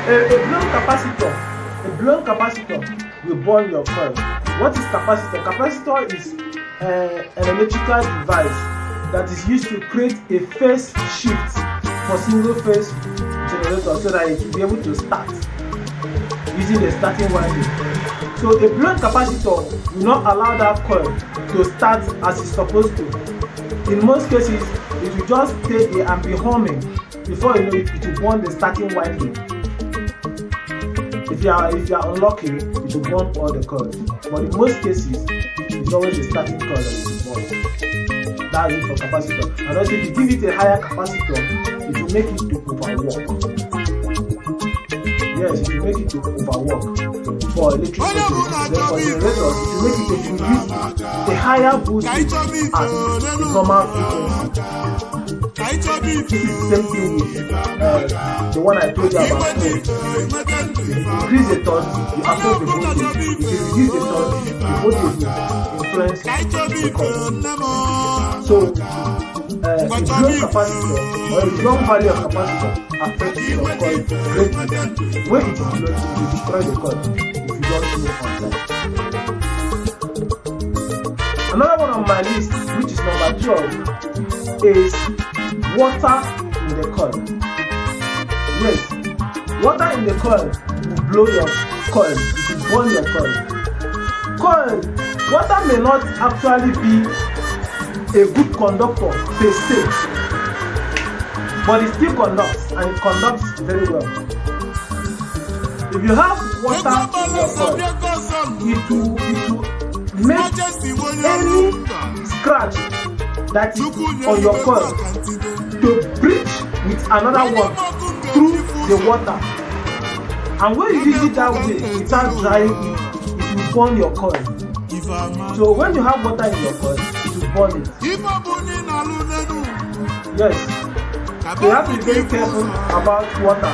A blown capacitor will burn your coil. What is capacitor? Capacitor is an electrical device that is used to create a phase shift for single phase generator so that it will be able to start using the starting winding. So a blown capacitor will not allow that coil to start as it's supposed to. In most cases, it will just stay there and be humming. Before you know it, it will burn the starting winding. If you are unlucky, it will burn all the coils. But in most cases, it's always the starting coil that will burn. That's it for capacitor. And also, if you give it a higher capacitor, it will make it to overwork. Yes, it will make it to overwork for electric motors. Then for generators, it will make it to use a higher voltage at the normal frequency. This is the same thing with the one I told you about. If you increase the torque, you affect the voltage. If you reduce the torque, the voltage will influence the current. So, a blown capacitor or a long value of capacitor affects your coil greatly. When it is blown, it will destroy the coil if you don't know on time. Another one on my list, which is number 12, is water in the coil. Yes, water in the coil will blow your coil, it will burn your coil. Water may not actually be a good conductor per se, but it still conducts, and it conducts very well. If you have water in your coil, it will make any scratch that is on your coil to breach with another one through the water. And when you use it that way, without drying it, it will burn your coil. So when you have water in your coil, it will burn it. Yes. So you have to be very careful about water.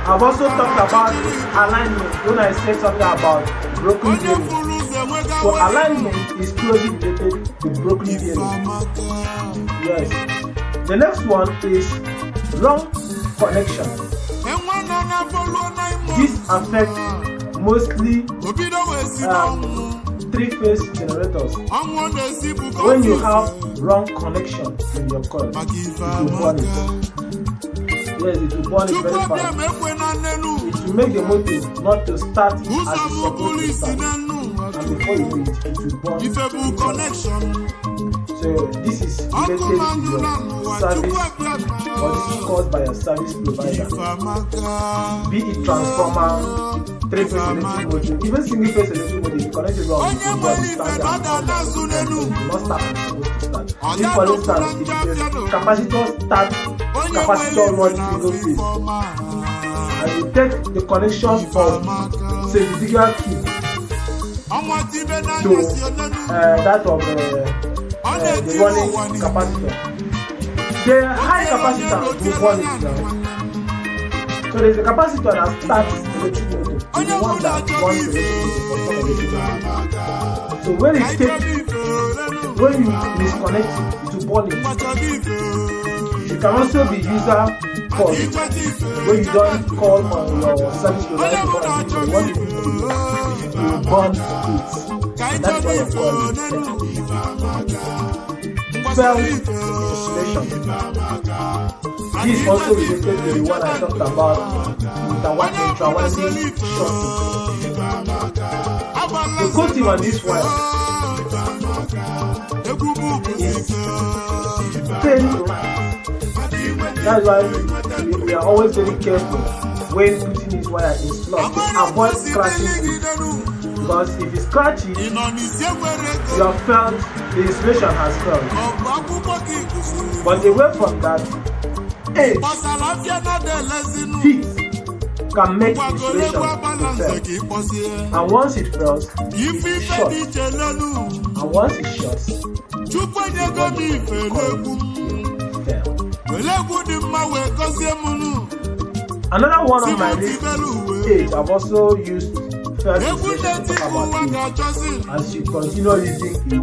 I've also talked about alignment when I said something about broken bearing. So alignment is closely related to broken bearing. Yes. The next one is wrong connection. This affects mostly three-phase generators. When you have wrong connection in your coil, it will burn it. Yes, it will burn it very fast. It will make the motor not to start as it's supposed to start. And before you do it, it will burn it. So this is related to your service, or this is caused by your service provider. Be it transformer, three-phase electric motor, even single-phase electric motor. If you connect it wrong, it will burn it. It will not start as it's supposed to start. If for instance, if the capacitor starts, capacitor runs single phase, and you take the connection from say the bigger key to that of the running capacitor. The high capacitor will burn it down. So there's a capacitor that starts electric motor, the one that runs electric motor. So when you disconnect it, it will burn it. It can also be user call when you don't call on your service provider to what you will burn it. And that's why your call is set. Well, installation. This is also related to the one I talked about with the intra-winding shorting. The coating on this wire is very light. That's why we are always very careful when putting this wire in slot to avoid scratching it. Because if you scratch it, you have felt the insulation has failed. But away from that, age, heat can make insulation to fail. And once it fails, it shuts. And once it shuts, the coil will fail. Another one on my list is age. I've also used failed insulation to talk about it. As you continue using it,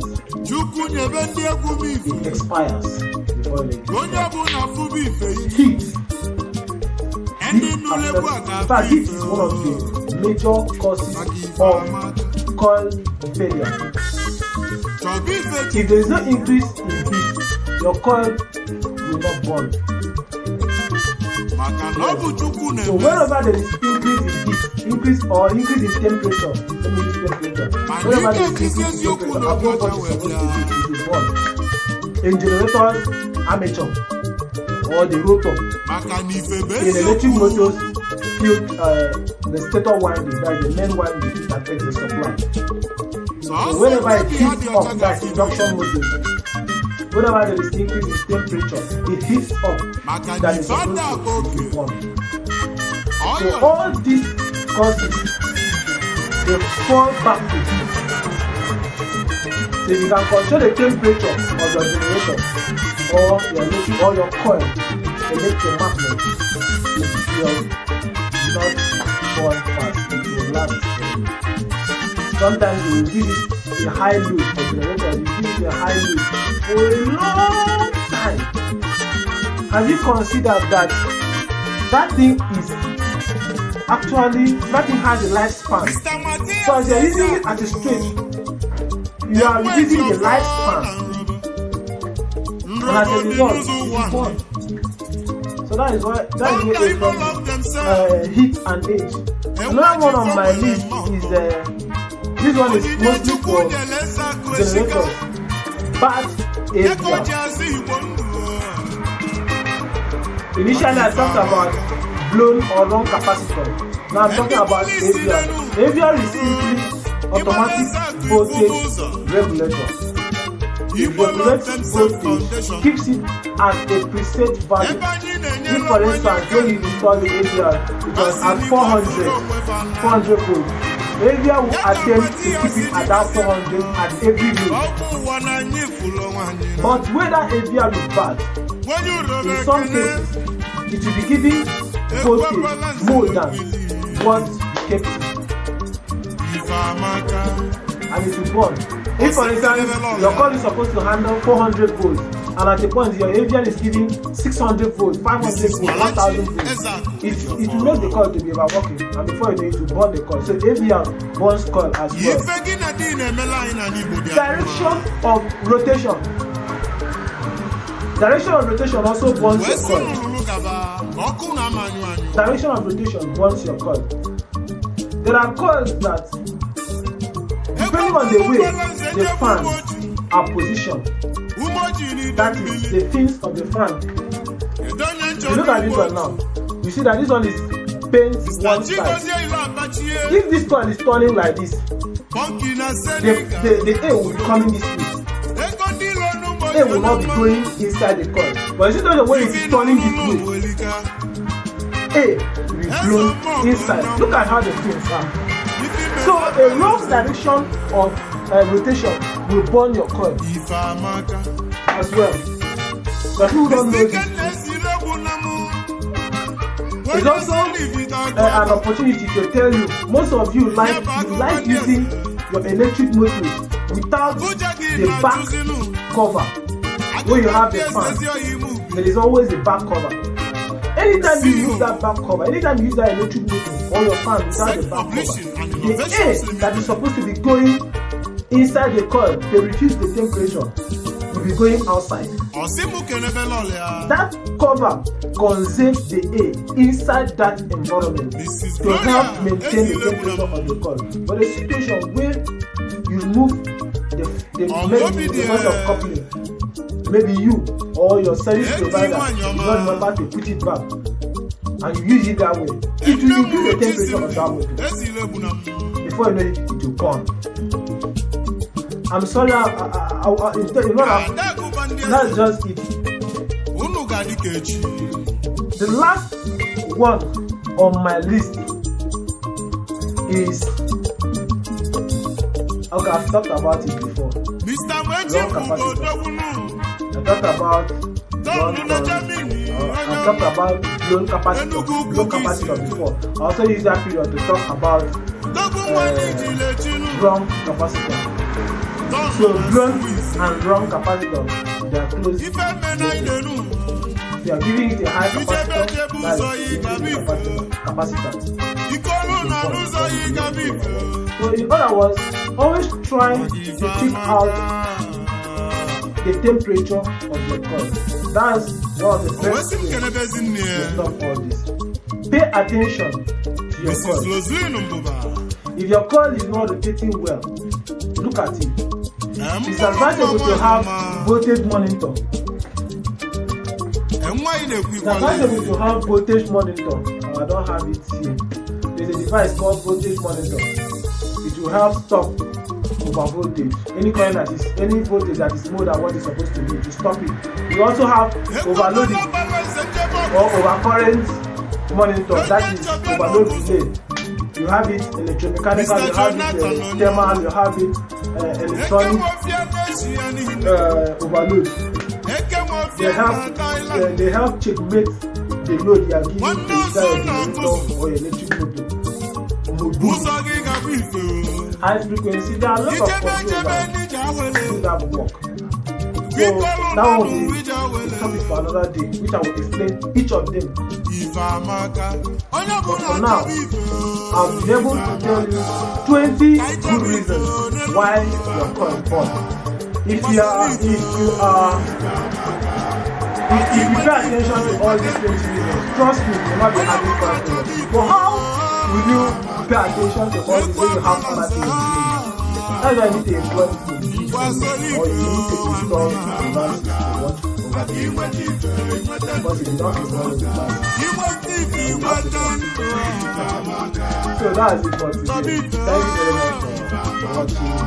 it expires before it expires. Heat. heat acceptance. In fact, heat is one of the major causes of coil failure. If there is no increase in heat, your coil will not burn. Yes. So whenever there is increase in heat, increase in temperature, let me use temperature. Whenever there is increase in temperature, above what is supposed to be, it will burn. In generators, armature, or the rotor. In electric motors, the stator winding, that is the main winding that takes the supply. So whenever it heats up, that's induction motors. Whenever there is increase in temperature, it heats up, that is supposed to be burn. So all these causes, they fall back to heat. So if you can control the temperature of your generator or your electric or your coil, electromagnet, it will not burn fast, it will last. Sometimes you will give it a high load for generator, you give it a high load for a long time. Have you considered that thing is actually, that thing has a lifespan? So as you are using it at a straight, you are reducing the lifespan, and as a result, it is born. So that is why they from heat and age. Another one on my list is this one is mostly for generators, but initially I talked about blown or long capacitor. Now I'm talking about AVR. AVR is simply automatic voltage regulator. It regulates voltage, keeps it at a preset value. If for instance when you install the AVR, it was at 400 volts. AVR will attempt to keep it at that 400 at every load. But whether AVR is bad, in some cases, it will be giving voltage more than what you kept it. And it will burn. If for instance, your coil is supposed to handle 400 volts, and at the point your AVR is giving 600 volts, 500 volts, 1000 volts, it will make the coil to be overworking, and before you know it will burn the coil. So AVR burns coil as well. Direction of rotation. Direction of rotation also burns your coil. Direction of rotation burns your coil. There are coils that, depending on the way the fans are positioned, that is the fins of the fan. If you look at this one now, you see that this one is bent one side. If this coil is turning like this, the air will be coming this way. Air will not be going inside the coil. But you see that the way it is turning this way, air will be blown inside. Look at how the fins are. So a wrong direction of rotation will burn your coil as well. But people don't know this. It's also an opportunity to tell you, most of you like using your electric motors without the back cover. Where you have the fan, there is always a back cover. Anytime you use that back cover, anytime you use that electric motor or your fan without the back cover, the air that is supposed to be going inside the coil to reduce the temperature will be going outside. That cover conserves the air inside that environment to help maintain the temperature of the coil. But the situation where you remove the method of coupling, maybe you or your service provider do not remember to put it back, and you use it that way, it will increase the temperature of that motor. Before you know it, it will burn. I'm sorry, that's just it. The last one on my list is, okay, I've talked about it before. Long capacitor. I talked about blown capacitor before. I also used that period to talk about drum capacitor. So blown and drum capacitor, they are close. If you are giving it a high capacitor, that is capacitance. So in other words, always try to check out the temperature of your coil. That's one of the best ways to stop all this. Pay attention to your coil. If your coil is not rotating well, look at it. It's advisable to have voltage monitor. It's advisable to have voltage monitor. I don't have it here. There's a device called voltage monitor. It will help stop over voltage. Any voltage that is more than what it's supposed to be, to stop it. We also have overloading or overcurrent monitor, that is overload delay. You have it electromechanical, you have it thermal, you have it electronic overload. They help checkmate the load you are giving inside your generator or your electric motor. High frequency, there are a lot of controls that do that work. So that will be a topic for another day, which I will explain each of them. But for now, I've been able to tell you 20 good reasons why your coil fault. If you pay attention to all these 20 reasons, trust me, you will not be having problems. But how will you pay attention to all these when you have other things to do? That's why you need to employ people, or you need to install devices to watch over the because if you don't install the device, so that's it for today. Thank you very much for watching.